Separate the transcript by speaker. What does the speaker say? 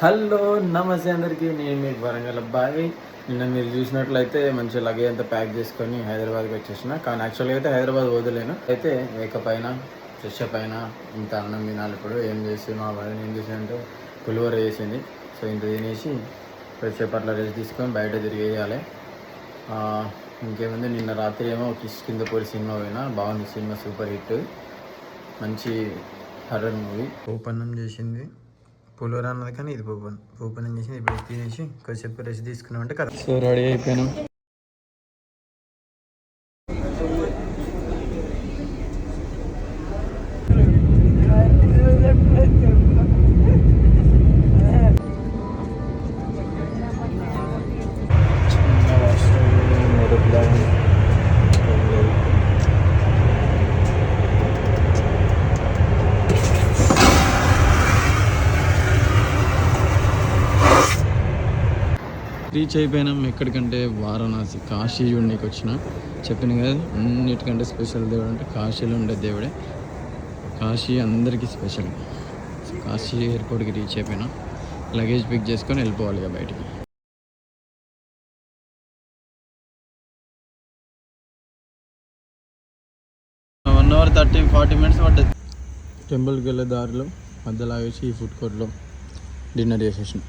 Speaker 1: Hello నమస్తే అందరికీ, నేను మీకు వరంగల్ అబ్బాయి. నిన్న మీరు చూసినట్లయితే మంచి లగేజ్ అంతా ప్యాక్ చేసుకొని హైదరాబాద్కి వచ్చేసిన. కానీ యాక్చువల్గా అయితే హైదరాబాద్ వదిలేను. అయితే వేకప్ అయినా ఫ్రెష్ అప్ అయినా ఇంత అన్నం తినాలి. ఇప్పుడు ఏం చేసి మా వాళ్ళని ఏం చేసిందంటే పులిహోర చేసింది. సో ఇంత తినేసి ఫ్రెష్ అప్ అట్లా రెస్ట్ తీసుకొని బయట తిరిగేయాలి. ఇంకేముంది, నిన్న రాత్రి ఏమో కిష్ కింద పోయి సినిమా పోయినా. బాగుంది సినిమా, సూపర్ హిట్, మంచి హర్రర్ మూవీ. ఓపెన్ చేసింది పులిహోర అన్నది, కానీ ఇది ఓపెన్ చేసి ఇప్పుడు తినేసి కొంచెంసేపు రెస్ట్ తీసుకున్నామంటే కదా. సో రెడీ అయిపోయినాం. రీచ్ అయిపోయినాం. ఎక్కడికంటే వారణాసి, కాశీ చూడడానికి వచ్చిన. చెప్పిన కదా, అన్నిటికంటే స్పెషల్ దేవుడు అంటే కాశీలో ఉండే దేవుడే. కాశీ అందరికీ స్పెషల్. కాశీ ఎయిర్పోర్ట్కి రీచ్ అయిపోయినా. లగేజ్ పిక్ చేసుకొని వెళ్ళిపోవాలి ఇక బయటికి. 1 hour 30-40 minutes పడ్డది. టెంపుల్కి వెళ్ళే దారిలో మధ్యలో ఆగేసి ఈ ఫుడ్ కోర్ట్లో డిన్నర్ చేసేసిన.